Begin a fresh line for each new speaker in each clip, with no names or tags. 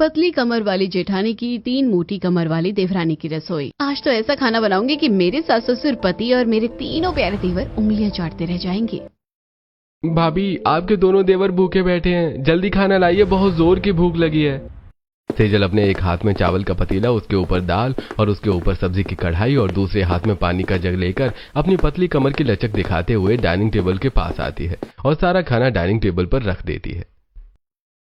पतली कमर वाली जेठानी की 3 मोटी कमर वाली देवरानी की रसोई। आज तो ऐसा खाना बनाऊंगी कि मेरे सास ससुर, पति और मेरे तीनों प्यारे देवर उंगलियां चाटते रह जाएंगे।
भाभी, आपके दोनों देवर भूखे बैठे हैं, जल्दी खाना लाइए, बहुत जोर की भूख लगी है। सेजल अपने एक हाथ में चावल का पतीला, उसके ऊपर दाल और उसके ऊपर सब्जी की कढ़ाई और दूसरे हाथ में पानी का जग लेकर अपनी पतली कमर की लचक दिखाते हुए डाइनिंग टेबल के पास आती है और सारा खाना डाइनिंग टेबल पर रख देती है।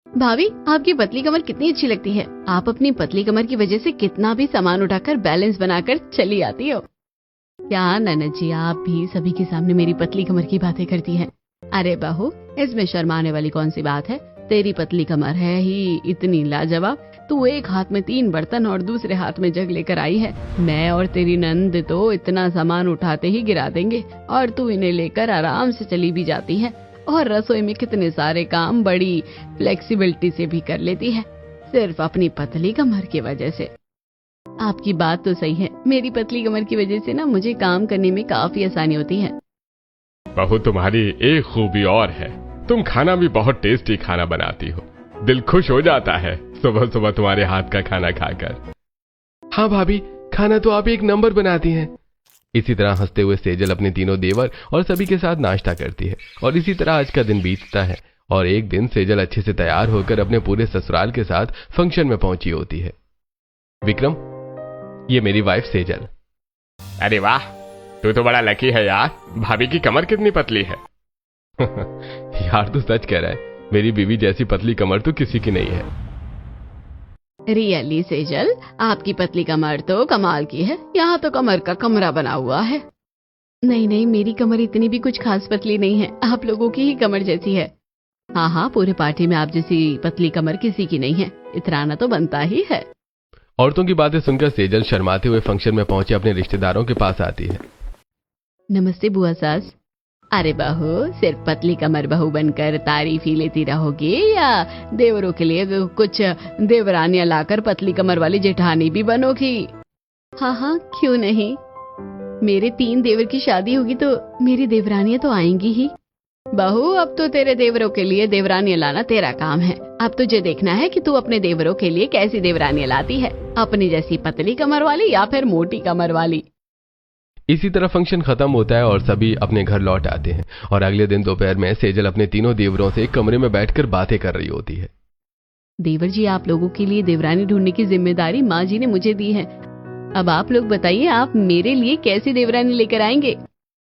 भाभी, आपकी पतली कमर कितनी अच्छी लगती है। आप अपनी पतली कमर की वजह से कितना भी सामान उठाकर बैलेंस बनाकर चली आती हो। क्या ननद जी, आप भी सभी के सामने मेरी पतली कमर की बातें करती हैं। अरे बहू, इसमें शर्माने वाली कौन सी बात है। तेरी पतली कमर है ही इतनी लाजवाब। तू एक हाथ में 3 बर्तन और दूसरे हाथ में जग लेकर आई है। मैं और तेरी नंद तो इतना सामान उठाते ही गिरा देंगे और तू इन्हें लेकर आराम से चली भी जाती है और रसोई में कितने सारे काम बड़ी फ्लेक्सिबिलिटी से भी कर लेती है, सिर्फ अपनी पतली कमर की वजह से। आपकी बात तो सही है, मेरी पतली कमर की वजह से ना मुझे काम करने में काफी आसानी होती है।
बहू, तुम्हारी एक खूबी और है, तुम खाना भी बहुत टेस्टी खाना बनाती हो। दिल खुश हो जाता है सुबह सुबह तुम्हारे हाथ का खाना खाकर। हाँ भाभी, खाना तो आप एक नंबर बनाती हैं। इसी तरह हंसते हुए सेजल अपने तीनों देवर और सभी के साथ नाश्ता करती है और इसी तरह आज का दिन बीतता है। और एक दिन सेजल अच्छे से तैयार होकर अपने पूरे ससुराल के साथ फंक्शन में पहुंची होती है। विक्रम, ये मेरी वाइफ सेजल।
अरे वाह, तू तो बड़ा लकी है यार। भाभी की कमर कितनी पतली है।
यार, तू सच कह रहा है, मेरी बीवी जैसी पतली कमर तो किसी की नहीं है।
रियली सेजल, आपकी पतली कमर तो कमाल की है। यहाँ तो कमर का कमरा बना हुआ है। नहीं, मेरी कमर इतनी भी कुछ खास पतली नहीं है, आप लोगों की ही कमर जैसी है। हाँ, पूरे पार्टी में आप जैसी पतली कमर किसी की नहीं है, इतराना तो बनता ही है।
औरतों की बातें सुनकर सेजल शर्माते हुए फंक्शन में पहुंचे अपने रिश्तेदारों के पास आती है।
नमस्ते बुआ सास। अरे बहू, सिर्फ पतली कमर बहू बनकर तारीफ ही लेती रहोगी या देवरों के लिए कुछ देवरानियां लाकर पतली कमर वाली जेठानी भी बनोगी? हाँ, क्यों नहीं। मेरे 3 देवर की शादी होगी तो मेरी देवरानियां तो आएंगी ही। बहू, अब तो तेरे देवरों के लिए देवरानियां लाना तेरा काम है। अब तुझे देखना है कि तू अपने देवरों के लिए कैसी देवरानियां लाती है, अपनी जैसी पतली कमर वाली या फिर मोटी कमर वाली।
इसी तरह फंक्शन खत्म होता है और सभी अपने घर लौट आते हैं और अगले दिन दोपहर में सेजल अपने तीनों देवरों से एक कमरे में बैठकर बातें कर रही होती है।
देवर जी, आप लोगों के लिए देवरानी ढूंढने की जिम्मेदारी माँ जी ने मुझे दी है। अब आप लोग बताइए, आप मेरे लिए कैसी देवरानी लेकर आएंगे?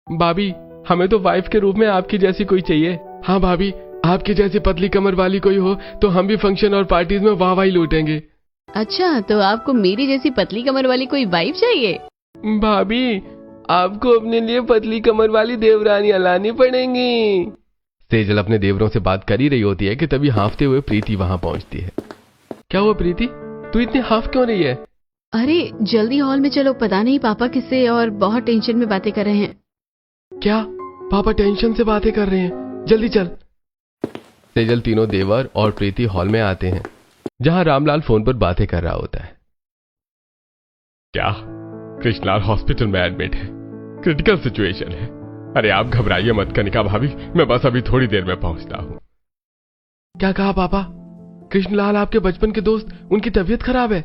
भाभी, हमें तो वाइफ के रूप में आपकी जैसी कोई चाहिए। हाँ भाभी, आपकी जैसी पतली कमर वाली कोई हो तो हम भी फंक्शन और पार्टीज में वाहवाही लूटेंगे।
अच्छा, तो आपको मेरी जैसी पतली कमर वाली कोई वाइफ चाहिए?
भाभी, आपको अपने लिए पतली कमर वाली देवरानियां लानी पड़ेंगी। सेजल अपने देवरों से बात कर ही रही होती है कि तभी हांफते हुए प्रीति वहां पहुंचती है। क्या हुआ प्रीति, तू इतनी हाफ क्यों रही है?
अरे जल्दी हॉल में चलो, पता नहीं पापा किससे और बहुत टेंशन में बातें कर रहे हैं।
क्या पापा टेंशन से बातें कर रहे हैं? जल्दी चल। सेजल, तीनों देवर और प्रीति हॉल में आते हैं जहां रामलाल फोन पर बातें कर रहा होता है।
क्या कृष्णलाल हॉस्पिटल में एडमिट है, क्रिटिकल सिचुएशन है। अरे आप घबराइए मत कनिका भाभी, मैं बस अभी थोड़ी देर में पहुंचता हूं।
क्या कहा पापा? कृष्णलाल आपके बचपन के दोस्त, उनकी तबीयत खराब है?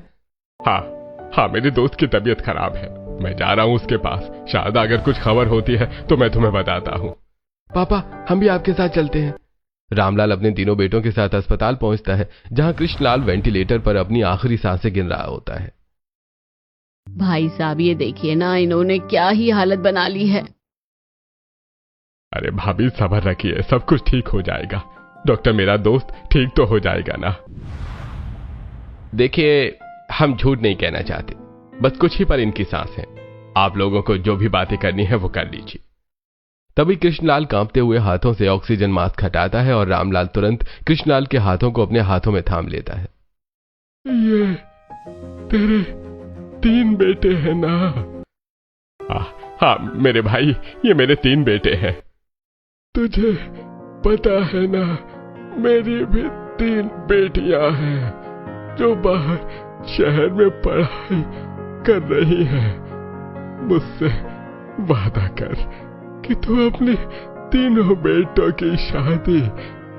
हाँ, मेरे दोस्त की तबीयत खराब है, मैं जा रहा हूं उसके पास। शायद अगर कुछ खबर होती है तो मैं तुम्हें बताता हूं।
पापा, हम भी आपके साथ चलते हैं। रामलाल अपने तीनों बेटों के साथ अस्पताल पहुंचता है जहां कृष्णलाल वेंटिलेटर पर अपनी आखिरी सांसें गिन रहा होता है।
भाई साहब, ये देखिए ना, इन्होंने क्या ही हालत बना ली है।
अरे भाभी, सब्र रखिए, सब कुछ ठीक हो जाएगा। डॉक्टर मेरा दोस्त ठीक तो हो जाएगा ना।
देखिए, हम झूठ नहीं कहना चाहते, बस कुछ ही पर इनकी सांस है। आप लोगों को जो भी बातें करनी है वो कर लीजिए। तभी कृष्णलाल कांपते हुए हाथों से ऑक्सीजन मास्क हटाता है और रामलाल तुरंत कृष्णलाल के हाथों को अपने हाथों में थाम लेता है।
ये तेरे 3 बेटे हैं ना? हाँ मेरे भाई, ये मेरे 3 बेटे हैं। तुझे पता है ना, मेरी भी 3 बेटियां हैं जो बाहर शहर में पढ़ाई कर रही हैं। मुझसे वादा कर कि तू अपनी तीनों बेटों की शादी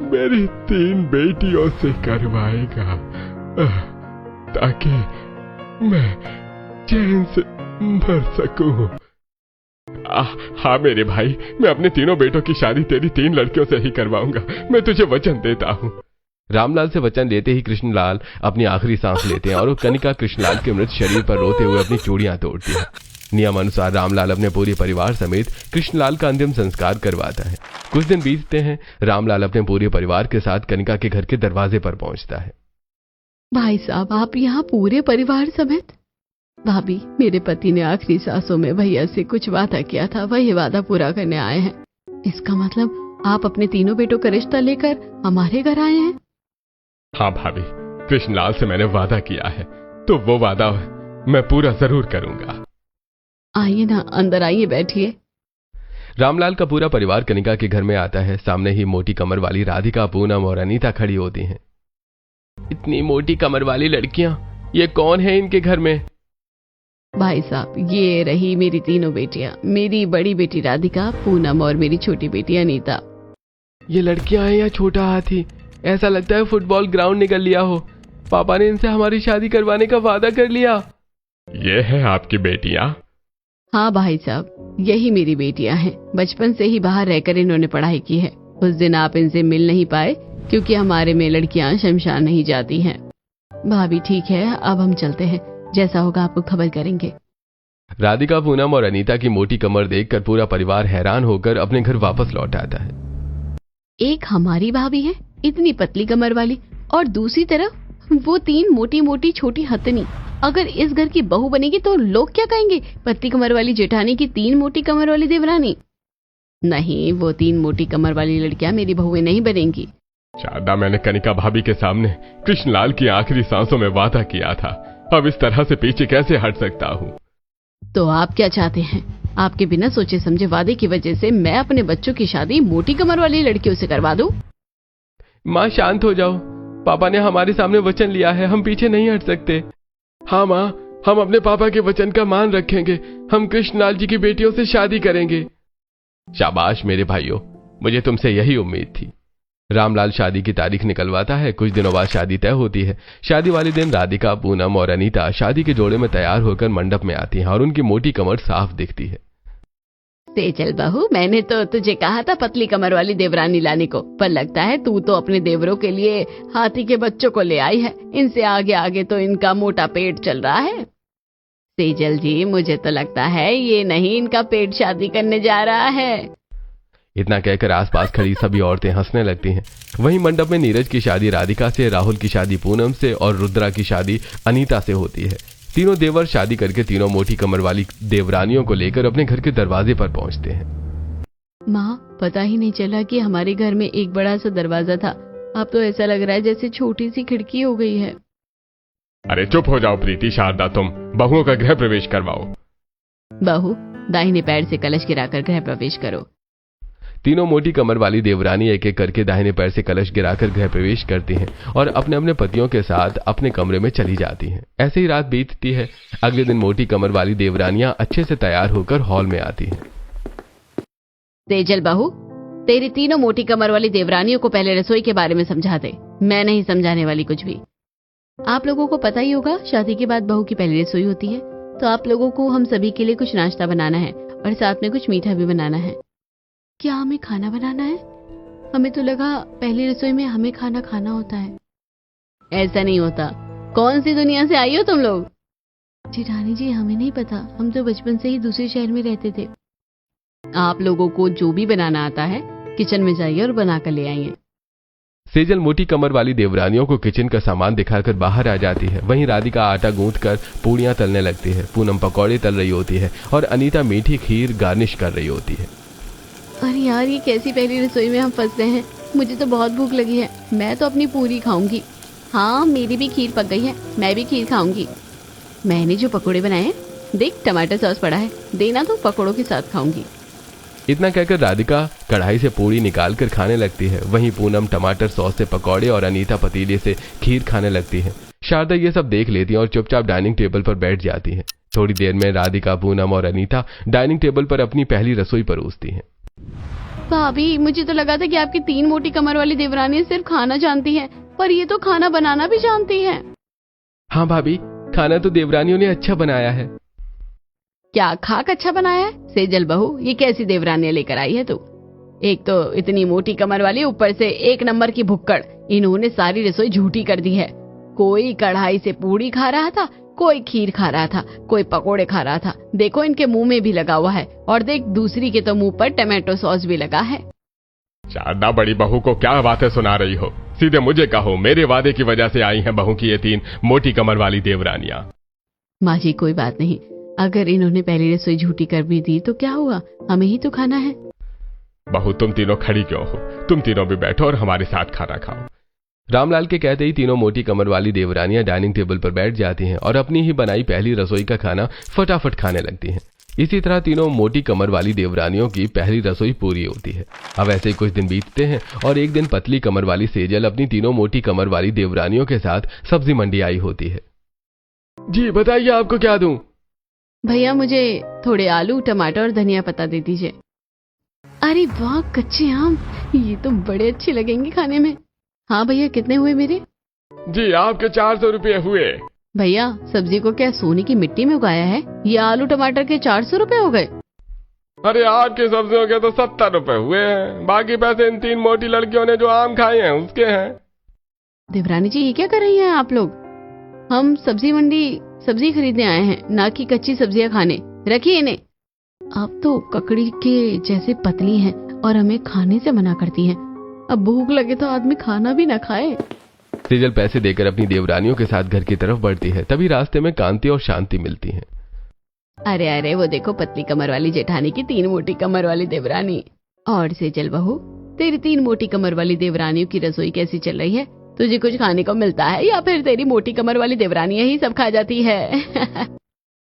मेरी 3 बेटियों से करवाएगा। ताकि मैं चैन से मर सकूं।
हाँ मेरे भाई, मैं अपने तीनों बेटों की शादी तेरी 3 लड़कियों से ही करवाऊंगा, मैं तुझे वचन देता हूँ।
रामलाल से वचन लेते ही कृष्णलाल अपनी आखिरी सांस लेते हैं और वो कनिका कृष्णलाल के मृत शरीर पर रोते हुए अपनी चूड़ियां तोड़ती है। नियम अनुसार रामलाल अपने पूरे परिवार समेत कृष्णलाल का अंतिम संस्कार करवाता है। कुछ दिन बीतते हैं। रामलाल अपने पूरे परिवार के साथ कनिका के घर के दरवाजे पर पहुंचता है।
भाई साहब, आप यहाँ पूरे परिवार समेत? भाभी, मेरे पति ने आखिरी सांसों में भैया से कुछ वादा किया था, वही वादा पूरा करने आए हैं। इसका मतलब आप अपने तीनों बेटों का रिश्ता लेकर हमारे घर आए हैं?
हाँ भाभी, कृष्णलाल से मैंने वादा किया है, तो वो वादा मैं पूरा जरूर करूंगा।
आइए ना, अंदर आइए, बैठिए।
रामलाल का पूरा परिवार कनिका के घर में आता है। सामने ही मोटी कमर वाली राधिका, पूनम और अनीता खड़ी होती हैं। इतनी मोटी कमर वाली लड़कियां, ये कौन है इनके घर में?
भाई साहब, ये रही मेरी तीनों बेटियां, मेरी बड़ी बेटी राधिका, पूनम और मेरी छोटी बेटी अनीता।
ये लड़कियां हैं या छोटा हाथी? ऐसा लगता है फुटबॉल ग्राउंड निकल लिया हो। पापा ने इनसे हमारी शादी करवाने का वादा कर लिया।
ये है आपकी बेटियां?
हाँ भाई साहब, यही मेरी बेटियां हैं। बचपन से ही बाहर रहकर इन्होंने पढ़ाई की है। उस दिन आप इनसे मिल नहीं पाए क्योंकि हमारे में लड़कियां शमशान नहीं जाती हैं। भाभी ठीक है, अब हम चलते हैं, जैसा होगा आपको खबर करेंगे।
राधिका, पूनम और अनीता की मोटी कमर देखकर पूरा परिवार हैरान होकर अपने घर वापस लौट आता है।
एक हमारी भाभी है इतनी पतली कमर वाली, और दूसरी तरफ वो 3 मोटी मोटी छोटी हथनी। अगर इस घर की बहू बनेगी तो लोग क्या कहेंगे? पतली कमर वाली जेठानी की 3 मोटी कमर वाली देवरानी। नहीं, वो 3 मोटी कमर वाली लड़कियां मेरी बहुएं नहीं बनेंगी।
शारदा, मैंने कनिका भाभी के सामने कृष्णलाल की आखिरी सांसों में वादा किया था, अब इस तरह से पीछे कैसे हट सकता हूँ?
तो आप क्या चाहते हैं? आपके बिना सोचे समझे वादे की वजह से मैं अपने बच्चों की शादी मोटी कमर वाली लड़कियों से करवा दूं?
माँ शांत हो जाओ, पापा ने हमारे सामने वचन लिया है, हम पीछे नहीं हट सकते। हाँ माँ, हम अपने पापा के वचन का मान रखेंगे, हम कृष्णलाल जी की बेटियों से शादी करेंगे। शाबाश मेरे भाइयों, मुझे तुमसे यही उम्मीद थी। रामलाल शादी की तारीख निकलवाता है। कुछ दिनों बाद शादी तय होती है। शादी वाले दिन राधिका, पूनम और अनीता शादी के जोड़े में तैयार होकर मंडप में आती हैं और उनकी मोटी कमर साफ दिखती है।
सेजल बहू, मैंने तो तुझे कहा था पतली कमर वाली देवरानी लाने को, पर लगता है तू तो अपने देवरों के लिए हाथी के बच्चों को ले आई है। इनसे आगे आगे तो इनका मोटा पेट चल रहा है। सेजल जी, मुझे तो लगता है ये नहीं, इनका पेट शादी करने जा रहा है।
इतना कहकर आसपास खड़ी सभी औरतें हंसने लगती हैं। वहीं मंडप में नीरज की शादी राधिका से, राहुल की शादी पूनम से और रुद्रा की शादी अनीता से होती है। तीनों देवर शादी करके तीनों मोटी कमर वाली देवरानियों को लेकर अपने घर के दरवाजे पर पहुंचते हैं।
माँ, पता ही नहीं चला कि हमारे घर में एक बड़ा सा दरवाजा था, अब तो ऐसा लग रहा है जैसे छोटी सी खिड़की हो गई है।
अरे चुप हो जाओ प्रीति, शारदा, तुम बहुओं का गृह प्रवेश करवाओ।
बहू, दाहिने पैर से कलश गिराकर गृह प्रवेश करो।
तीनों मोटी कमर वाली देवरानी एक एक करके दाहिने पैर से कलश गिराकर गृह प्रवेश करती हैं और अपने अपने पतियों के साथ अपने कमरे में चली जाती हैं। ऐसे ही रात बीतती है। अगले दिन मोटी कमर वाली देवरानियां अच्छे से तैयार होकर हॉल में आती हैं।
तेजल बहू, तेरी तीनों मोटी कमर वाली देवरानियों को पहले रसोई के बारे में समझा दे, मैं नहीं समझाने वाली कुछ भी। आप लोगों को पता ही होगा, शादी के बाद बहू की पहली रसोई होती है, तो आप लोगों को हम सभी के लिए कुछ नाश्ता बनाना है और साथ में कुछ मीठा भी बनाना है। क्या हमें खाना बनाना है? हमें तो लगा पहली रसोई में हमें खाना खाना होता है। ऐसा नहीं होता। कौन सी दुनिया से आई हो तुम लोग? जेठानी जी, हमें नहीं पता, हम तो बचपन से ही दूसरे शहर में रहते थे। आप लोगों को जो भी बनाना आता है किचन में जाइए और बना कर ले आइए।
सेजल मोटी कमर वाली देवरानियों को किचन का सामान दिखाकर बाहर आ जाती है। वहीं राधिका आटा गूंथकर पूड़ियां तलने लगती है, पूनम पकौड़े तल रही होती है और अनीता मीठी खीर गार्निश कर रही होती है।
अरे यार, ये कैसी पहली रसोई में हम फंस गए हैं। मुझे तो बहुत भूख लगी है, मैं तो अपनी पूरी खाऊंगी। हाँ, मेरी भी खीर पक गई है, मैं भी खीर खाऊंगी। मैंने जो पकोड़े बनाए हैं, देख टमाटर सॉस पड़ा है, देना तो पकोड़ों के साथ खाऊंगी।
इतना कहकर राधिका कढ़ाई से पूड़ी निकालकर खाने लगती है। वहीं पूनम टमाटर सॉस से पकौड़े और अनीता पतीले से खीर खाने लगती है। शारदा ये सब देख लेती है और चुपचाप डाइनिंग टेबल पर बैठ जाती है। थोड़ी देर में राधिका, पूनम और अनीता डाइनिंग टेबल पर अपनी पहली रसोई परोसती हैं।
भाभी, मुझे तो लगा था कि आपकी 3 मोटी कमर वाली देवरानी सिर्फ खाना जानती है, पर ये तो खाना बनाना भी जानती है।
हाँ भाभी, खाना तो देवरानियों ने अच्छा बनाया है।
क्या खाक अच्छा बनाया है? सेजल बहू, ये कैसी देवरानियां लेकर आई है तू? एक तो इतनी मोटी कमर वाली, ऊपर से एक नंबर की भुक्कड़। इन्होंने सारी रसोई झूठी कर दी है। कोई कढ़ाई से पूड़ी खा रहा था, कोई खीर खा रहा था, कोई पकोड़े खा रहा था। देखो इनके मुंह में भी लगा हुआ है, और देख दूसरी के तो मुंह पर टमाटो सॉस भी लगा है।
शारदा, बड़ी बहू को क्या बातें सुना रही हो? सीधे मुझे कहो, मेरे वादे की वजह से आई हैं बहू की ये 3 मोटी कमर वाली देवरानियां।
माँ जी कोई बात नहीं, अगर इन्होंने पहली रसोई झूठी कर भी दी तो क्या हुआ, हमें ही तो खाना है।
बहू, तुम तीनों खड़ी क्यों हो? तुम तीनों भी बैठो और हमारे साथ खाना खाओ। रामलाल के कहते ही तीनों मोटी कमर वाली देवरानियां डाइनिंग टेबल पर बैठ जाती हैं और अपनी ही बनाई पहली रसोई का खाना फटाफट खाने लगती हैं। इसी तरह तीनों मोटी कमर वाली देवरानियों की पहली रसोई पूरी होती है। अब ऐसे ही कुछ दिन बीतते हैं और एक दिन पतली कमर वाली सेजल अपनी तीनों मोटी कमर वाली देवरानियों के साथ सब्जी मंडी आई होती है। जी बताइए, आपको क्या दूं?
भैया मुझे थोड़े आलू, टमाटर और धनिया पत्ता दे दीजिए। अरे वाह, कच्चे आम, ये तो बड़े अच्छे लगेंगे खाने में। हाँ भैया, कितने हुए मेरे?
जी आपके 400 रुपये हुए।
भैया सब्जी को क्या सोने की मिट्टी में उगाया है? ये आलू टमाटर के 400 रुपए हो गए।
अरे आपकी सब्जियों के तो 70 रुपए हुए हैं। बाकी पैसे इन 3 मोटी लड़कियों ने जो आम खाए हैं उसके हैं।
देवरानी जी, ये क्या कर रही हैं आप लोग? हम सब्जी मंडी सब्जी खरीदने आए हैं, ना कि कच्ची सब्जियां खाने। रखिए इन्हें। आप तो ककड़ी के जैसे पतली हैं और हमें खाने से मना करती हैं। अब भूख लगे तो आदमी खाना भी ना खाए।
सेजल पैसे देकर अपनी देवरानियों के साथ घर की तरफ बढ़ती है। तभी रास्ते में कांति और शांति मिलती हैं।
अरे अरे, वो देखो पतली कमर वाली जेठानी की 3 मोटी कमर वाली देवरानी। और सेजल बहू, तेरी 3 मोटी कमर वाली देवरानियों की रसोई कैसी चल रही है? तुझे कुछ खाने को मिलता है या फिर तेरी मोटी कमर वाली देवरानियां ही सब खा जाती है?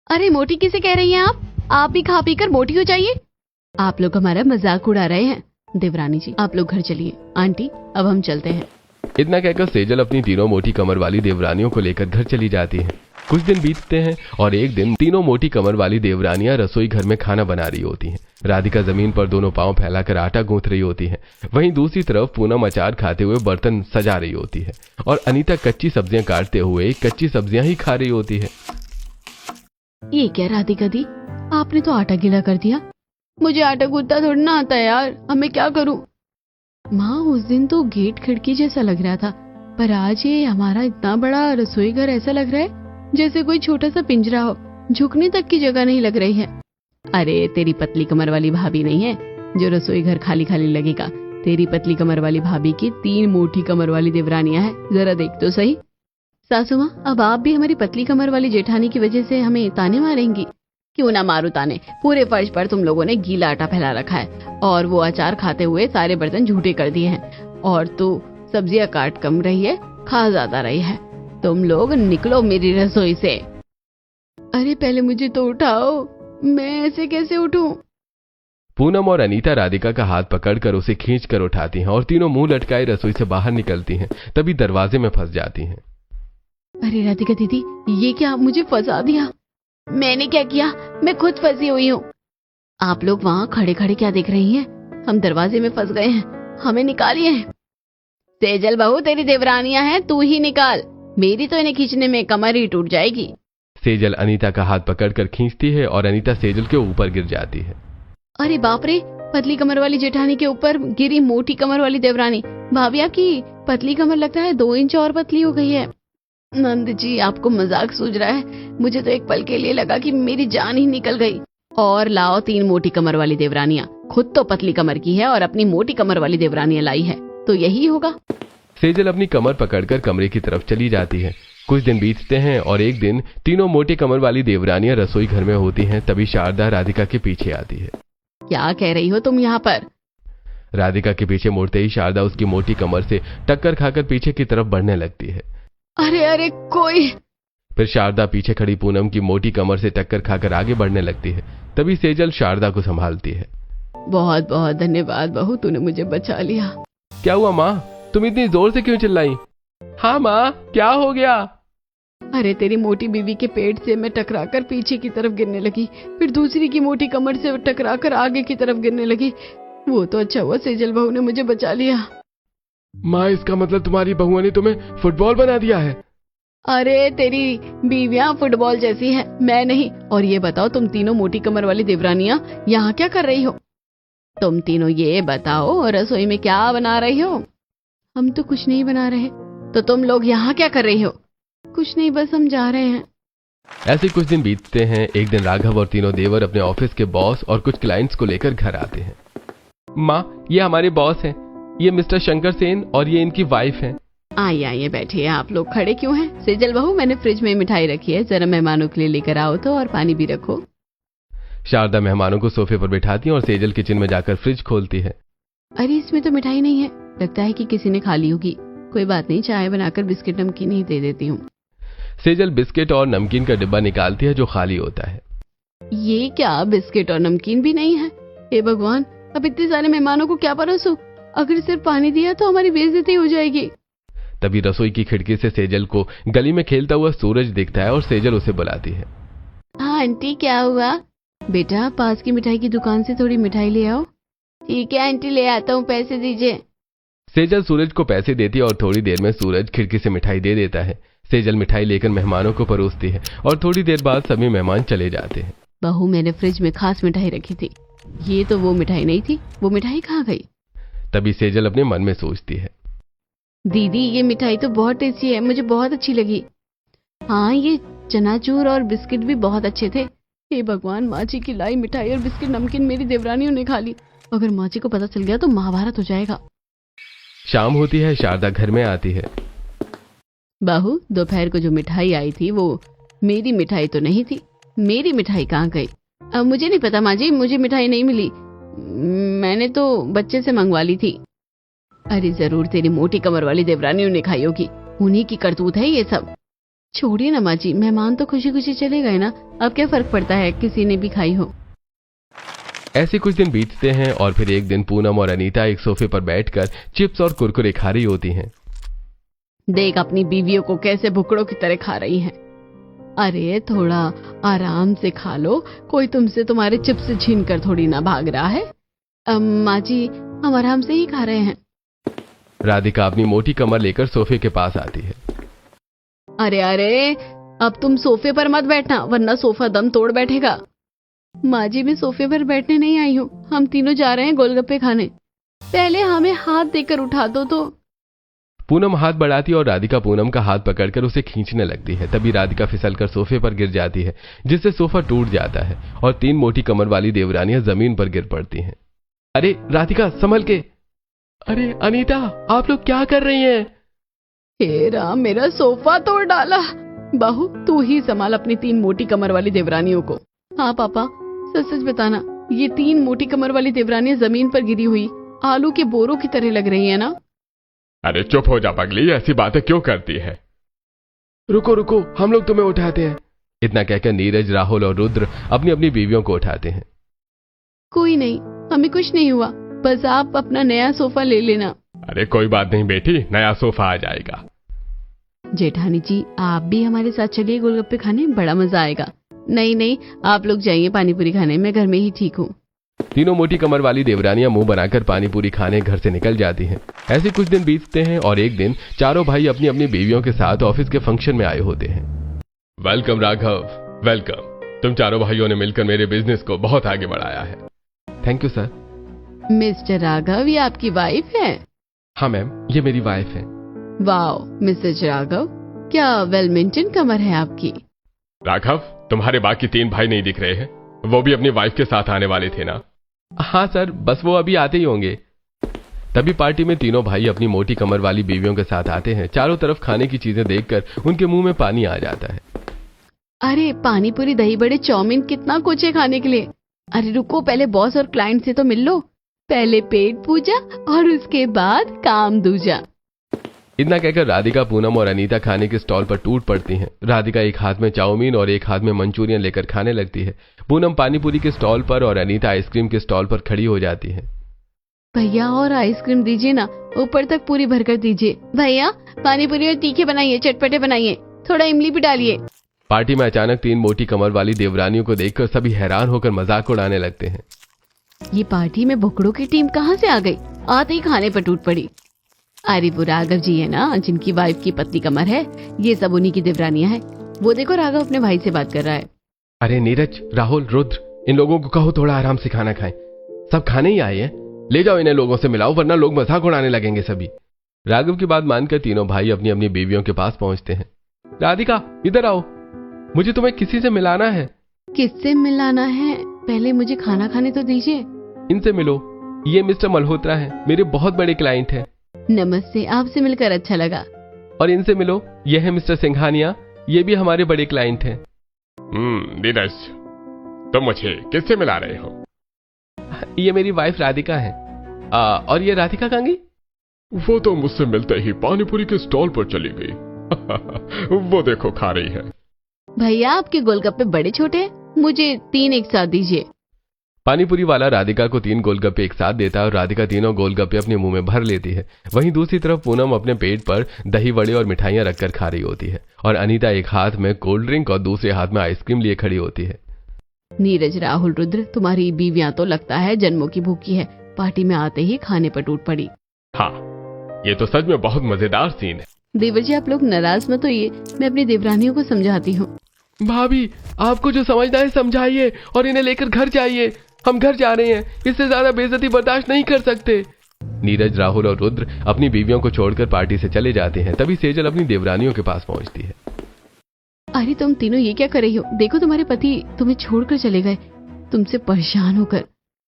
अरे मोटी किसे कह रही हैं आप? आप भी खा पी कर मोटी हो जाइए। आप लोग हमारा मजाक उड़ा रहे हैं। देवरानी जी, आप लोग घर चलिए। आंटी, अब हम चलते हैं।
इतना कहकर सेजल अपनी तीनों मोटी कमर वाली देवरानियों को लेकर घर चली जाती है। कुछ दिन बीतते हैं और एक दिन तीनों मोटी कमर वाली देवरानियां रसोई घर में खाना बना रही होती हैं। राधिका जमीन पर दोनों पांव फैलाकर आटा गूंथ रही होती है। वहीं दूसरी तरफ पूनम अचार खाते हुए बर्तन सजा रही होती है और अनीता कच्ची सब्जियां काटते हुए कच्ची सब्जियां ही खा रही होती है।
ये क्या राधिका दी, आपने तो आटा गीला कर दिया। मुझे आटा गूंथना थोड़ा ना आता है यार, अब मैं क्या करूं? माँ, उस दिन तो गेट खिड़की जैसा लग रहा था, पर आज ये हमारा इतना बड़ा रसोई घर ऐसा लग रहा है जैसे कोई छोटा सा पिंजरा हो। झुकने तक की जगह नहीं लग रही है। अरे तेरी पतली कमर वाली भाभी नहीं है जो रसोई घर खाली खाली लगेगा। तेरी पतली कमर वाली भाभी की 3 मोटी कमर वाली देवरानियां हैं। जरा देख तो सही। सासू माँ, अब आप भी हमारी पतली कमर वाली जेठानी की वजह से हमें ताने मारेंगी? क्यों ना मारू ताने, पूरे फर्श पर तुम लोगों ने गीला आटा फैला रखा है और वो अचार खाते हुए सारे बर्तन झूठे कर दिए हैं। और तू सब्जियां काट कम रही है, खा ज्यादा रही है। तुम लोग निकलो मेरी रसोई से। अरे पहले मुझे तो उठाओ, मैं ऐसे कैसे उठूं?
पूनम और अनीता राधिका का हाथ पकड़कर उसे खींच कर उठाती हैं और तीनों मुंह लटकाए रसोई से बाहर निकलती हैं। तभी दरवाजे में फंस जाती हैं।
अरे राधिका दीदी, ये क्या, मुझे फंसा दिया? मैंने क्या किया? मैं खुद फंसी हुई हूँ। आप लोग वहाँ खड़े खड़े क्या देख रही हैं? हम दरवाजे में फंस गए हैं, हमें निकालिए। सेजल बहू, तेरी देवरानियां हैं, तू ही निकाल। मेरी तो इन्हें खींचने में कमर ही टूट जाएगी।
सेजल अनीता का हाथ पकड़कर खींचती है और अनीता सेजल के ऊपर गिर जाती है।
अरे बाप रे, पतली कमर वाली जेठानी के ऊपर गिरी मोटी कमर वाली देवरानी। भाभी, आपकी पतली कमर लगता है 2 इंच और पतली हो गई है। नंद जी, आपको मजाक सूझ रहा है? मुझे तो एक पल के लिए लगा कि मेरी जान ही निकल गई। और लाओ 3 मोटी कमर वाली देवरानियां। खुद तो पतली कमर की है और अपनी मोटी कमर वाली देवरानियां लाई है, तो यही होगा।
सेजल अपनी कमर पकड़कर कमरे की तरफ चली जाती है। कुछ दिन बीतते हैं और एक दिन तीनों मोटी कमर वाली देवरानियां रसोई घर में होती हैं। तभी शारदा राधिका के पीछे आती है।
क्या कह रही हो तुम यहाँ पर?
राधिका के पीछे मुड़ते ही शारदा उसकी मोटी कमर से टक्कर खाकर पीछे की तरफ बढ़ने लगती है।
अरे अरे, कोई!
फिर शारदा पीछे खड़ी पूनम की मोटी कमर से टक्कर खाकर आगे बढ़ने लगती है। तभी सेजल शारदा को संभालती है।
बहुत बहुत धन्यवाद बहू, तूने मुझे बचा लिया।
क्या हुआ माँ, तुम इतनी जोर से क्यों चिल्लाई? हाँ माँ, क्या हो गया?
अरे तेरी मोटी बीवी के पेट से मैं टकराकर पीछे की तरफ गिरने लगी, फिर दूसरी की मोटी कमर से टकराकर आगे की तरफ गिरने लगी। वो तो अच्छा हुआ सेजल बहू ने मुझे बचा लिया।
माँ, इसका मतलब तुम्हारी बहुओं ने तुम्हें फुटबॉल बना दिया है?
अरे तेरी बीवियां फुटबॉल जैसी है, मैं नहीं। और ये बताओ, तुम तीनों मोटी कमर वाली देवरानियां यहाँ क्या कर रही हो? तुम तीनों ये बताओ, रसोई में क्या बना रही हो? हम तो कुछ नहीं बना रहे। तो तुम लोग यहाँ क्या कर रही हो? कुछ नहीं, बस हम जा रहे हैं।
ऐसे कुछ दिन बीतते हैं। एक दिन राघव और तीनों देवर अपने ऑफिस के बॉस और कुछ क्लाइंट्स को लेकर घर आते हैं। माँ, ये हमारे बॉस हैं, ये मिस्टर शंकर सेन और ये इनकी वाइफ हैं।
आइए आइए बैठिए। आप लोग खड़े क्यों हैं? सेजल बहू, मैंने फ्रिज में मिठाई रखी है, जरा मेहमानों के लिए लेकर आओ तो, और पानी भी रखो।
शारदा मेहमानों को सोफे पर बिठाती है और सेजल किचन में जाकर फ्रिज खोलती है।
अरे इसमें तो मिठाई नहीं है, लगता है कि किसी ने खा ली होगी। कोई बात नहीं, चाय बनाकर बिस्किट नमकीन ही दे देती हूँ।
सेजल बिस्किट और नमकीन का डिब्बा निकालती है जो खाली होता है।
ये क्या, बिस्किट और नमकीन भी नहीं है? हे भगवान, अब इतने सारे मेहमानों को क्या परोसूं? अगर सिर्फ पानी दिया तो हमारी बेइज्जती हो जाएगी।
तभी रसोई की खिड़की से सेजल को गली में खेलता हुआ सूरज दिखता है और सेजल उसे बुलाती है।
हाँ आंटी, क्या हुआ? बेटा, पास की मिठाई की दुकान से थोड़ी मिठाई ले आओ। ठीक है आंटी, ले आता हूँ, पैसे दीजिए।
सेजल सूरज को पैसे देती है और थोड़ी देर में सूरज खिड़की से मिठाई दे देता है। सेजल मिठाई लेकर मेहमानों को परोसती है और थोड़ी देर बाद सभी मेहमान चले जाते हैं।
बहू, मैंने फ्रिज में खास मिठाई रखी थी, ये तो वो मिठाई नहीं थी। वो मिठाई कहाँ गई?
तभी सेजल अपने मन में सोचती है,
दीदी ये मिठाई तो बहुत टेस्टी है, मुझे बहुत अच्छी लगी। हाँ, ये चनाचूर और बिस्किट भी बहुत अच्छे थे। हे भगवान, माँ जी की लाई मिठाई और बिस्किट नमकीन मेरी देवरानियों ने खा ली। अगर माँ जी को पता चल गया तो महाभारत हो जाएगा।
शाम होती है। शारदा घर में आती है।
बहू, दोपहर को जो मिठाई आई थी वो मेरी मिठाई तो नहीं थी। मेरी मिठाई कहाँ गई? अब मुझे नहीं पता माँ जी, मुझे मिठाई नहीं मिली। मैंने तो बच्चे से मंगवा ली थी। अरे जरूर तेरी मोटी कमर वाली देवरानियों ने खाई होगी, उन्हीं की करतूत है ये सब। छोड़िए ना माँ जी, मेहमान तो खुशी खुशी चले गए ना, अब क्या फर्क पड़ता है किसी ने भी खाई हो।
ऐसे कुछ दिन बीतते हैं और फिर एक दिन पूनम और अनीता एक सोफे पर बैठकर चिप्स और कुरकुरे खा रही होती हैं।
देख अपनी बीवियों को कैसे भुखड़ों की तरह खा रही हैं। अरे थोड़ा आराम से खा लो, कोई तुमसे तुम्हारे चिप्स छीन कर थोड़ी ना भाग रहा है। माँ जी, हम आराम से ही खा रहे हैं।
राधिका अपनी मोटी कमर लेकर सोफे के पास आती है।
अरे अरे, अब तुम सोफे पर मत बैठना, वरना सोफा दम तोड़ बैठेगा। माँ जी, मैं सोफे पर बैठने नहीं आई हूँ, हम तीनों जा रहे हैं गोलगप्पे खाने। पहले हमें हाथ देकर उठा दो तो।
पूनम हाथ बढ़ाती और राधिका पूनम का हाथ पकड़कर उसे खींचने लगती है। तभी राधिका फिसलकर सोफे पर गिर जाती है, जिससे सोफा टूट जाता है और तीन मोटी कमर वाली देवरानियां जमीन पर गिर पड़ती हैं। अरे राधिका, संभल के। अरे अनीता, आप लोग क्या कर रही हैं?
हे राम, मेरा सोफा तोड़ डाला। बहू, तू ही संभाल अपनी तीन मोटी कमर वाली देवरानियों को। हाँ पापा, सच सच बताना, ये तीन मोटी कमर वाली देवरानियां जमीन पर गिरी हुई आलू के बोरों की तरह लग रही है ना?
अरे चुप हो जा पगली, ऐसी बातें क्यों करती है?
रुको रुको, हम लोग तुम्हें उठाते हैं। इतना कहकर नीरज, राहुल और रुद्र अपनी अपनी बीवियों को उठाते हैं।
कोई नहीं, हमें कुछ नहीं हुआ, बस आप अपना नया सोफा ले लेना।
अरे कोई बात नहीं बेटी, नया सोफा आ जाएगा।
जेठानी जी, आप भी हमारे साथ चलिए गोलगप्पे खाने, बड़ा मजा आएगा। नहीं नहीं, आप लोग जाइए पानी पूरी खाने, मैं घर में ही ठीक हूँ।
तीनों मोटी कमर वाली देवरानियां मुंह बनाकर पानी पूरी खाने घर से निकल जाती हैं। ऐसे कुछ दिन बीतते हैं और एक दिन चारों भाई अपनी अपनी बीवियों के साथ ऑफिस के फंक्शन में आए होते हैं।
Welcome Raghav, welcome. तुम चारों भाइयों ने मिलकर मेरे बिजनेस को बहुत आगे बढ़ाया है।
Thank you sir.
Mister Raghav, ये आपकी वाइफ है?
हाँ मैम, ये मेरी वाइफ है।
वाओ मिसेज राघव, क्या वेल मेंटेन कमर है आपकी।
राघव, तुम्हारे बाकी तीन भाई नहीं दिख रहे हैं, वो भी अपनी वाइफ के साथ आने वाले थे ना?
हाँ सर, बस वो अभी आते ही होंगे। तभी पार्टी में तीनों भाई अपनी मोटी कमर वाली बीवियों के साथ आते हैं। चारों तरफ खाने की चीजें देखकर उनके मुंह में पानी आ जाता है।
अरे पानी पूरी, दही बड़े, चाउमीन, कितना कुछ है खाने के लिए। अरे रुको, पहले बॉस और क्लाइंट से तो मिल लो। पहले पेट पूजा और उसके बाद काम दूजा।
इतना कहकर राधिका, पूनम और अनीता खाने के स्टॉल पर टूट पड़ती हैं। राधिका एक हाथ में चाउमीन और एक हाथ में मंचूरियन लेकर खाने लगती है। पूनम पानीपुरी के स्टॉल पर और अनीता आइसक्रीम के स्टॉल पर खड़ी हो जाती है।
भैया और आइसक्रीम दीजिए ना, ऊपर तक पूरी भरकर दीजिए। भैया पानीपुरी और तीखे बनाइए, चटपटे बनाइए, थोड़ा इमली भी डालिए।
पार्टी में अचानक तीन मोटी कमर वाली देवरानियों को देखकर सभी हैरान होकर मजाक उड़ाने लगते हैं।
ये पार्टी में भुखड़ों की टीम कहाँ से आ गई? आते ही खाने पर टूट पड़ी। अरे वो राघव जी है ना, जिनकी वाइफ की पतली कमर है, ये सब उन्हीं की देवरानियां हैं। वो देखो राघव अपने भाई से बात कर रहा है।
अरे नीरज, राहुल, रुद्र, इन लोगों को कहो थोड़ा आराम से खाना खाएं। सब खाने ही आए हैं, ले जाओ इन्हें लोगों से मिलाओ, वरना लोग मजाक उड़ाने लगेंगे सभी। राघव की बात मानकर तीनों भाई अपनी अपनी बीवियों के पास पहुंचते हैं। राधिका, इधर आओ, मुझे तुम्हें किसी से मिलाना है।
किससे मिलाना है? पहले मुझे खाना खाने तो दीजिए।
इनसे मिलो, ये मिस्टर मल्होत्रा हैं, मेरे बहुत बड़े क्लाइंट हैं।
नमस्ते, आपसे मिलकर अच्छा लगा।
और इनसे मिलो, ये है मिस्टर सिंघानिया, ये भी हमारे बड़े क्लाइंट हैं।
नीरज, तुम मुझे किससे मिला रहे हो?
ये मेरी वाइफ राधिका है। और ये राधिका कहाँ गई?
वो तो मुझसे मिलते ही पानीपुरी के स्टॉल पर चली गई। वो देखो खा रही है।
भैया, आपके गोलगप्पे बड़े छोटे हैं, मुझे 3 एक साथ दीजिए।
पानीपुरी वाला राधिका को 3 गोलगप्पे एक साथ देता है और राधिका तीनों गोलगप्पे अपने मुंह में भर लेती है। वहीं दूसरी तरफ पूनम अपने पेट पर दही वड़े और मिठाइयां रखकर खा रही होती है और अनीता एक हाथ में कोल्ड ड्रिंक और दूसरे हाथ में आइसक्रीम लिए खड़ी होती है।
नीरज, राहुल, रुद्र, तुम्हारी बीवियां तो लगता है जन्मों की भूखी है। पार्टी में आते ही खाने पर टूट पड़ी।
हाँ, ये तो सच में बहुत मजेदार सीन है।
देवर जी, आप लोग नाराज मत होइए, मैं अपनी देवरानियों को समझाती हूँ।
भाभी, आपको जो समझना है समझाइए और इन्हें लेकर घर जाइए। हम घर जा रहे हैं, इससे ज्यादा बेइज्जती बर्दाश्त नहीं कर सकते। नीरज, राहुल और रुद्र अपनी बीवियों को छोड़कर पार्टी से चले जाते हैं। तभी सेजल अपनी देवरानियों के पास पहुंचती है।
अरे तुम तीनों ये क्या कर रही हो? देखो तुम्हारे पति तुम्हें छोड़कर चले गए, तुमसे परेशान होकर।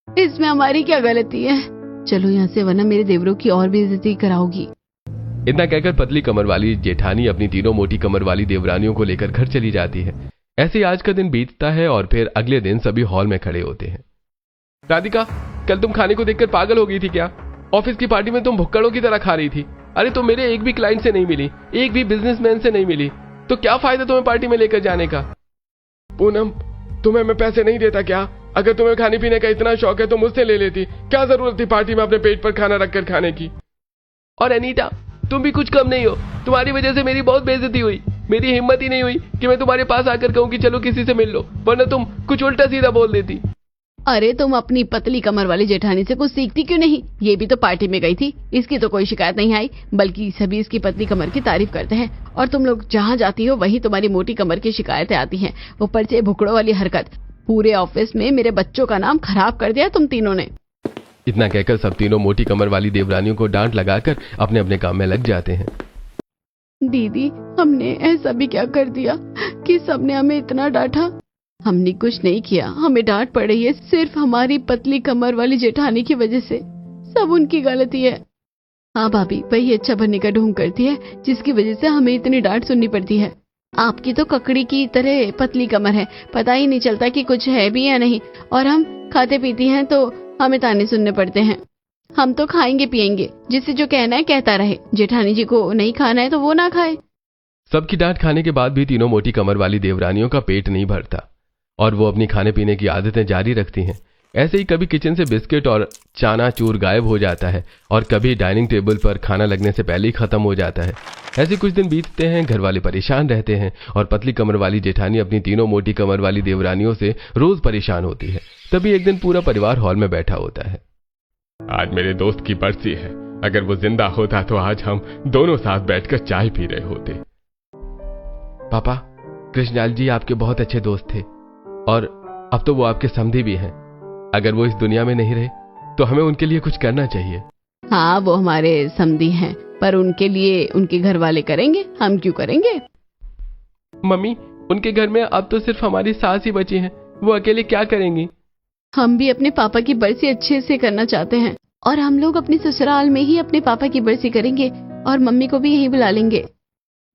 इसमें हमारी क्या गलती है? चलो यहाँ से, वरना मेरे देवरों की और बेइज्जती कराओगी।
इतना कहकर पतली कमर वाली जेठानी अपनी तीनों मोटी कमर वाली देवरानियों को लेकर घर चली जाती है। ऐसे ही आज का दिन बीतता है और फिर अगले दिन सभी हॉल में खड़े होते हैं। राधिका, कल तुम खाने को देखकर पागल हो गई थी क्या? ऑफिस की पार्टी में तुम भुक्कड़ों की तरह खा रही थी। अरे तुम मेरे एक भी क्लाइंट से नहीं मिली, एक भी बिजनेसमैन से नहीं मिली, तो क्या फायदा तुम्हें पार्टी में लेकर जाने का?
पूनम, तुम्हें मैं पैसे नहीं देता क्या? अगर तुम्हें खाने पीने का इतना शौक है तो मुझसे ले लेती। क्या जरूरत थी पार्टी में अपने पेट पर खाना रखकर खाने की?
और अनीता, तुम भी कुछ कम नहीं हो। तुम्हारी वजह से मेरी बहुत बेइज्जती हुई। मेरी हिम्मत ही नहीं हुई कि मैं तुम्हारे पास आकर कहूँ कि चलो किसी से मिल लो, वरना तुम कुछ उल्टा सीधा बोल देती।
अरे तुम अपनी पतली कमर वाली जेठानी से कुछ सीखती क्यों नहीं? ये भी तो पार्टी में गई थी, इसकी तो कोई शिकायत नहीं आई, बल्कि सभी इसकी पतली कमर की तारीफ करते हैं। और तुम लोग जहाँ जाती हो वहीं तुम्हारी मोटी कमर की शिकायतें आती हैं। ऊपर से भुकड़ों वाली हरकत, पूरे ऑफिस में मेरे बच्चों का नाम खराब कर दिया तुम तीनों ने।
इतना कहकर सब तीनों मोटी कमर वाली देवरानियों को डांट लगाकर अपने अपने काम में लग जाते हैं।
दीदी, हमने ऐसा भी क्या कर दिया कि सबने हमें इतना डांटा? हमने कुछ नहीं किया, हमें डांट पड़ रही है सिर्फ हमारी पतली कमर वाली जेठानी की वजह से। सब उनकी गलती है। हाँ भाभी, वही अच्छा बनने का ढोंग करती है जिसकी वजह से हमें इतनी डांट सुननी पड़ती है। आपकी तो ककड़ी की तरह पतली कमर है, पता ही नहीं चलता कि कुछ है भी या नहीं। और हम खाते पीती हैं तो हमें ताने सुनने पड़ते हैं। हम तो खाएंगे पिएंगे, जिससे जो कहना है कहता रहे। जेठानी जी को नहीं खाना है तो वो ना खाए।
सबकी डांट खाने के बाद भी तीनों मोटी कमर वाली देवरानियों का पेट नहीं भरता और वो अपनी खाने पीने की आदतें जारी रखती हैं। ऐसे ही कभी किचन से बिस्किट और चानाचूर गायब हो जाता है और कभी डाइनिंग टेबल पर खाना लगने से पहले ही खत्म हो जाता है। ऐसे कुछ दिन बीतते हैं, घर वाले परेशान रहते हैं और पतली कमर वाली जेठानी अपनी तीनों मोटी कमर वाली देवरानियों से रोज परेशान होती है। तभी एक दिन पूरा परिवार हॉल में बैठा होता है।
आज मेरे दोस्त की बरसी है। अगर वो जिंदा होता तो आज हम दोनों साथ बैठकर चाय पी रहे होते।
पापा, कृष्णलाल जी आपके बहुत अच्छे दोस्त थे और अब तो वो आपके समधी भी हैं। अगर वो इस दुनिया में नहीं रहे तो हमें उनके लिए कुछ करना चाहिए।
हाँ, वो हमारे समधी हैं, पर उनके लिए उनके घर वाले करेंगे, हम क्यों करेंगे?
मम्मी, उनके घर में अब तो सिर्फ हमारी सास ही बची हैं, वो अकेले क्या करेंगी?
हम भी अपने पापा की बरसी अच्छे से करना चाहते हैं और हम लोग अपने ससुराल में ही अपने पापा की बरसी करेंगे और मम्मी को भी यही बुला लेंगे।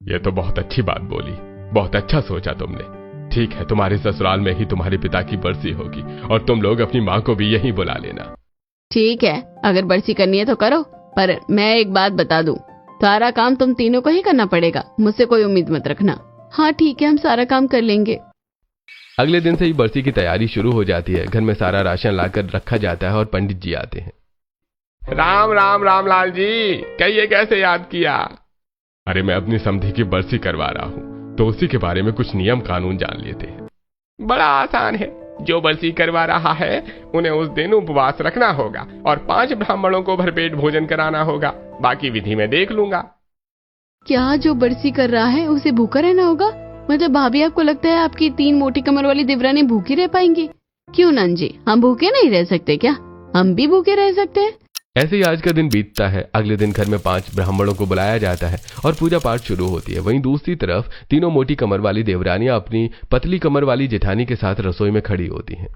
ये तो बहुत अच्छी बात बोली, बहुत अच्छा सोचा तुमने। ठीक है, तुम्हारे ससुराल में ही तुम्हारे पिता की बरसी होगी और तुम लोग अपनी माँ को भी यहीं बुला लेना।
ठीक है, अगर बरसी करनी है तो करो, पर मैं एक बात बता दूं, सारा काम तुम तीनों को ही करना पड़ेगा, मुझसे कोई उम्मीद मत रखना। हाँ ठीक है, हम सारा काम कर लेंगे।
अगले दिन से ही बरसी की तैयारी शुरू हो जाती है। घर में सारा राशन लाकर रखा जाता है और पंडित जी आते हैं।
राम राम रामलाल जी, कहिए कैसे याद किया? अरे मैं अपनी समधी की बरसी करवा रहा हूँ तो उसी के बारे में कुछ नियम कानून जान लेते हैं। बड़ा आसान है, जो बरसी करवा रहा है उन्हें उस दिन उपवास रखना होगा और 5 ब्राह्मणों को भरपेट भोजन कराना होगा।
बाकी विधि मैं देख लूंगा।
क्या जो बरसी कर रहा है उसे भूखा रहना होगा? मतलब भाभी, आपको लगता है आपकी 3 मोटी कमर वाली देवरानी भूखी रह पाएंगी? क्यों नंजी, हम भूखे नहीं रह सकते क्या? हम भी भूखे रह सकते हैं।
ऐसे ही आज का दिन बीतता है। अगले दिन घर में 5 ब्राह्मणों को बुलाया जाता है और पूजा पाठ शुरू होती है। वहीं दूसरी तरफ तीनों मोटी कमर वाली देवरानियां अपनी पतली कमर वाली जेठानी के साथ रसोई में खड़ी होती हैं।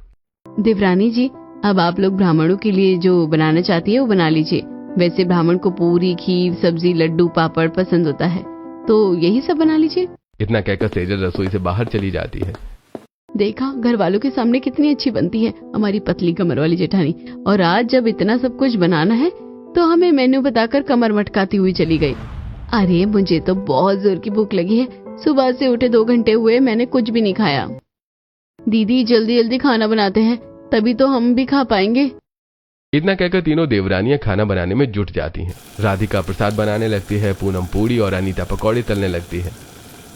देवरानी जी, अब आप लोग ब्राह्मणों के लिए जो बनाना चाहती है वो बना लीजिए। वैसे ब्राह्मण को पूरी, खीर, सब्जी, लड्डू, पापड़ पसंद होता है, तो यही सब बना लीजिए।
इतना कहकर सेजल रसोई से बाहर चली जाती है।
देखा, घर वालों के सामने कितनी अच्छी बनती है हमारी पतली कमर वाली जेठानी। और आज जब इतना सब कुछ बनाना है तो हमें मेन्यू बताकर कमर मटकाती हुई चली गई। अरे मुझे तो बहुत जोर की भूख लगी है। सुबह से उठे 2 घंटे हुए, मैंने कुछ भी नहीं खाया। दीदी जल्दी जल्दी खाना बनाते हैं, तभी तो हम भी खा पाएंगे।
इतना कहकर तीनों देवरानियां खाना बनाने में जुट जाती हैं। राधिका प्रसाद बनाने लगती है, पूनम पूड़ी और अनीता पकौड़े तलने लगती है।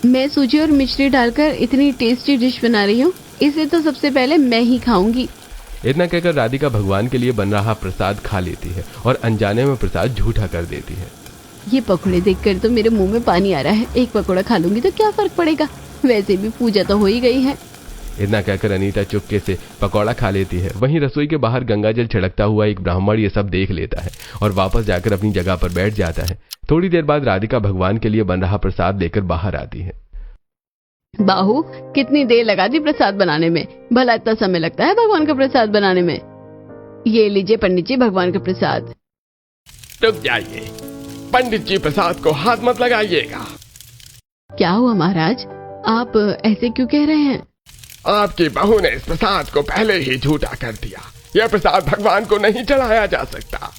मैं सूजी और मिश्री डालकर इतनी टेस्टी डिश बना रही हूँ, इसे तो सबसे पहले मैं ही खाऊंगी।
इतना कहकर राधिका भगवान के लिए बन रहा प्रसाद खा लेती है और अनजाने में प्रसाद झूठा कर देती है।
ये पकौड़े देखकर तो मेरे मुंह में पानी आ रहा है। एक पकौड़ा खा लूंगी तो क्या फर्क पड़ेगा, वैसे भी पूजा तो हो ही गई है।
इतना कहकर अनीता चुपके से पकौड़ा खा लेती है। वहीं रसोई के बाहर गंगाजल छिड़कता हुआ एक ब्राह्मण ये सब देख लेता है और वापस जाकर अपनी जगह पर बैठ जाता है। थोड़ी देर बाद राधिका भगवान के लिए बन रहा प्रसाद लेकर बाहर आती है।
बाहू, कितनी देर लगा दी प्रसाद बनाने में? भला इतना समय लगता है भगवान का प्रसाद बनाने में? ये लीजिए पंडित जी भगवान का प्रसाद।
रुक जाइए, पंडित जी प्रसाद को हाथ मत लगाइएगा।
क्या हुआ महाराज, आप ऐसे क्यों कह रहे हैं?
आपकी बहू ने इस प्रसाद को पहले ही झूठा कर दिया। यह प्रसाद भगवान को नहीं चढ़ाया जा सकता।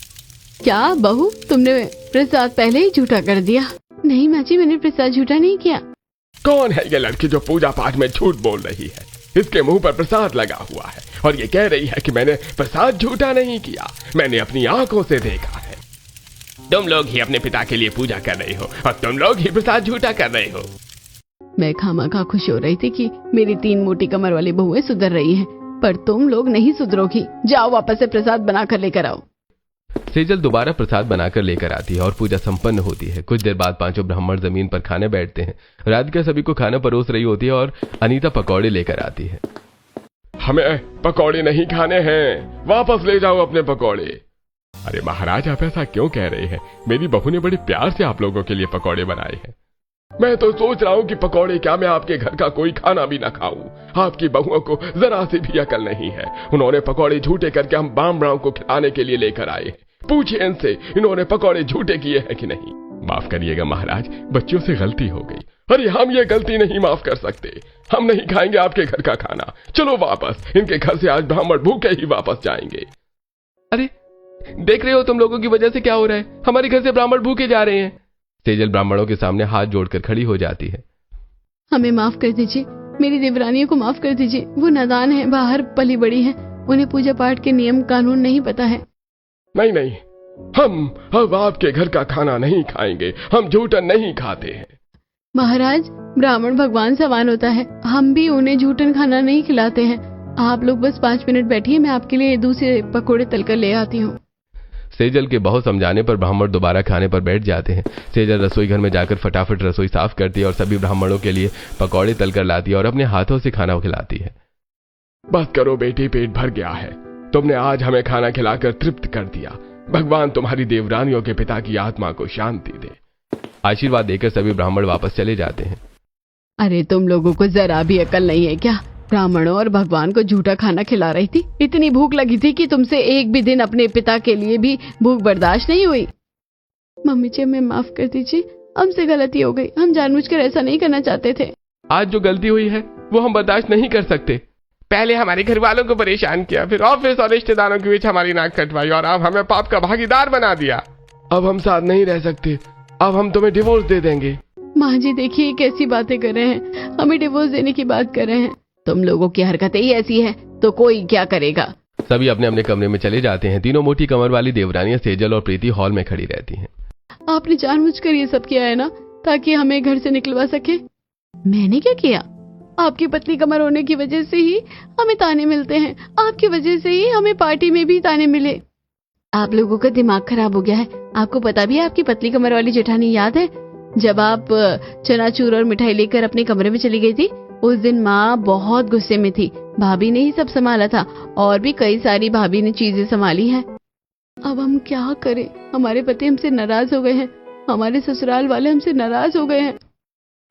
क्या बहू, तुमने प्रसाद पहले ही झूठा कर दिया? नहीं माँ जी, मैंने प्रसाद झूठा नहीं किया।
कौन है ये लड़की जो पूजा पाठ में झूठ बोल रही है? इसके मुंह पर प्रसाद लगा हुआ है और ये कह रही है कि मैंने प्रसाद झूठा नहीं किया, मैंने अपनी आंखों से देखा है। तुम लोग ही अपने पिता के लिए पूजा कर रहे हो और तुम लोग ही प्रसाद झूठा कर रहे हो।
मैं खामखा खुश हो रही थी कि मेरी 3 मोटी कमर वाली बहुएं सुधर रही हैं, पर तुम लोग नहीं सुधरोगी। जाओ वापस से प्रसाद बनाकर लेकर आओ।
सेजल दोबारा प्रसाद बनाकर लेकर आती है और पूजा संपन्न होती है। कुछ देर बाद 5 ब्राह्मण जमीन पर खाने बैठते हैं। राधिका सभी को खाना परोस रही होती है और अनीता पकौड़े लेकर आती है।
हमें पकौड़े नहीं खाने हैं, वापस ले जाओ अपने पकौड़े। अरे महाराज, आप ऐसा क्यों कह रहे हैं? मेरी बहू ने बड़े प्यार से आप लोगों के लिए पकौड़े बनाए हैं। मैं तो सोच रहा हूँ कि पकौड़े क्या मैं आपके घर का कोई खाना भी ना खाऊं। आपकी बहुओं को जरा सी भी अकल नहीं है। उन्होंने पकौड़े झूठे करके हम ब्राह्मणों को खिलाने के लिए लेकर आए। पूछिए इनसे, इन्होंने पकौड़े झूठे किए हैं कि नहीं। माफ करिएगा महाराज, बच्चों से गलती हो गई। अरे हम ये गलती नहीं माफ कर सकते। हम नहीं खाएंगे आपके घर का खाना। चलो वापस, इनके घर से आज ब्राह्मण भूखे ही वापस जाएंगे।
अरे देख रहे हो तुम लोगों की वजह से क्या हो रहा है? हमारे घर से ब्राह्मण भूखे जा रहे हैं। सेजल ब्राह्मणों के सामने हाथ जोड़कर खड़ी हो जाती है।
हमें माफ कर दीजिए, मेरी देवरानियों को माफ कर दीजिए। वो नादान है, बाहर पली बड़ी है, उन्हें पूजा पाठ के नियम कानून नहीं पता है।
नहीं नहीं, हम अब आपके घर का खाना नहीं खाएंगे। हम झूठन नहीं खाते हैं।
महाराज, ब्राह्मण भगवान समान होता है, हम भी उन्हें झूठन खाना नहीं खिलाते हैं। आप लोग बस 5 मिनट बैठिए, मैं आपके लिए दूसरे पकोड़े तलकर ले आती हूँ।
सेजल के बहुत समझाने पर ब्राह्मण दोबारा खाने पर बैठ जाते हैं। सेजल रसोई घर में जाकर फटाफट रसोई साफ करती है और सभी ब्राह्मणों के लिए पकौड़े तलकर लाती है और अपने हाथों से खाना खिलाती है।
बस करो बेटी, पेट भर गया है। तुमने आज हमें खाना खिलाकर तृप्त कर दिया। भगवान तुम्हारी देवरानियों के पिता की आत्मा को शांति दे।
आशीर्वाद देकर सभी ब्राह्मण वापस चले जाते हैं।
अरे तुम लोगों को जरा भी अकल नहीं है क्या? ब्राह्मणों और भगवान को झूठा खाना खिला रही थी। इतनी भूख लगी थी कि तुमसे एक भी दिन अपने पिता के लिए भी भूख बर्दाश्त नहीं हुई। मम्मी जी, हमें माफ कर दीजिए, हमसे गलती हो गई। हम जानबूझकर ऐसा नहीं करना चाहते थे।
आज जो गलती हुई है वो हम बर्दाश्त नहीं कर सकते।
पहले हमारे घर वालों को परेशान किया, फिर ऑफिस और रिश्तेदारों के बीच हमारी नाक कटवाई और अब हमें पाप का भागीदार बना दिया। अब हम साथ नहीं रह सकते। अब हम तुम्हें डिवोर्स दे देंगे।
माँ जी देखिए कैसी बातें कर रहे हैं, हमें डिवोर्स देने की बात कर रहे हैं। तुम लोगों की हरकतें ही ऐसी है तो कोई क्या करेगा।
सभी अपने अपने कमरे में चले जाते हैं। तीनों मोटी कमर वाली देवरानियां सेजल और प्रीति हॉल में खड़ी रहती हैं।
आपने जानबूझकर ये सब किया है ना, ताकि हमें घर से निकलवा सके? मैंने क्या किया? आपकी पतली कमर होने की वजह से ही हमें ताने मिलते हैं, आपकी वजह से ही हमें पार्टी में भी ताने मिले। आप लोगों का दिमाग खराब हो गया है। आपको पता भी है आपकी पतली कमर वाली जेठानी याद है जब आप चनाचूर और मिठाई लेकर अपने कमरे में चली गई थी? उस दिन माँ बहुत गुस्से में थी। भाभी ने ही सब संभाला था और भी कई सारी भाभी ने चीजें संभाली हैं। अब हम क्या करें? हमारे पति हमसे नाराज हो गए हैं, हमारे ससुराल वाले हमसे नाराज हो गए हैं।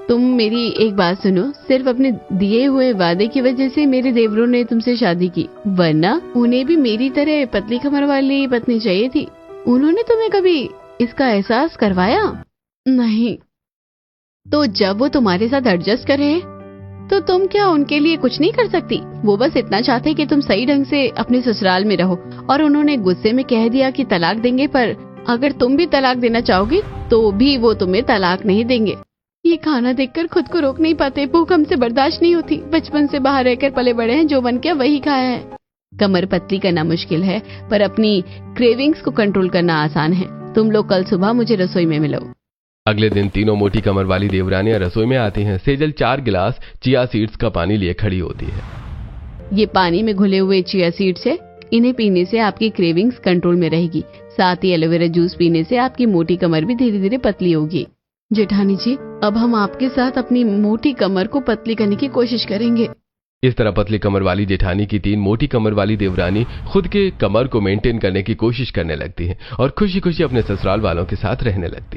तुम मेरी एक बात सुनो, सिर्फ अपने दिए हुए वादे की वजह से मेरे देवरों ने तुमसे शादी की, वरना उन्हें भी मेरी तरह पतली कमर वाली पत्नी चाहिए थी। उन्होंने तुम्हें कभी इसका एहसास करवाया? नहीं। तो जब वो तुम्हारे साथ एडजस्ट कर रहे तो तुम क्या उनके लिए कुछ नहीं कर सकती? वो बस इतना चाहते कि तुम सही ढंग से अपने ससुराल में रहो, और उन्होंने गुस्से में कह दिया कि तलाक देंगे, पर अगर तुम भी तलाक देना चाहोगी तो भी वो तुम्हें तलाक नहीं देंगे। ये खाना देखकर खुद को रोक नहीं पाते, भूख हमसे बर्दाश्त नहीं होती। बचपन से बाहर रहकर पले बड़े हैं, जो बन गया वही खाया है। कमर पतली करना मुश्किल है, पर अपनी क्रेविंग्स को कंट्रोल करना आसान है। तुम लोग कल सुबह मुझे रसोई में मिलो।
अगले दिन तीनों मोटी कमर वाली देवरानियां रसोई में आती हैं। सेजल 4 गिलास चिया सीड्स का पानी लिए खड़ी होती है।
ये पानी में घुले हुए चिया सीड्स है, इन्हें पीने से आपकी क्रेविंग्स कंट्रोल में रहेगी। साथ ही एलोवेरा जूस पीने से आपकी मोटी कमर भी धीरे धीरे पतली होगी। जेठानी जी, अब हम आपके साथ अपनी मोटी कमर को पतली करने की कोशिश करेंगे।
इस तरह पतली कमर वाली जेठानी की 3 मोटी कमर वाली देवरानी खुद के कमर को मेंटेन करने की कोशिश करने लगती है और खुशी खुशी अपने ससुराल वालों के साथ रहने लगती।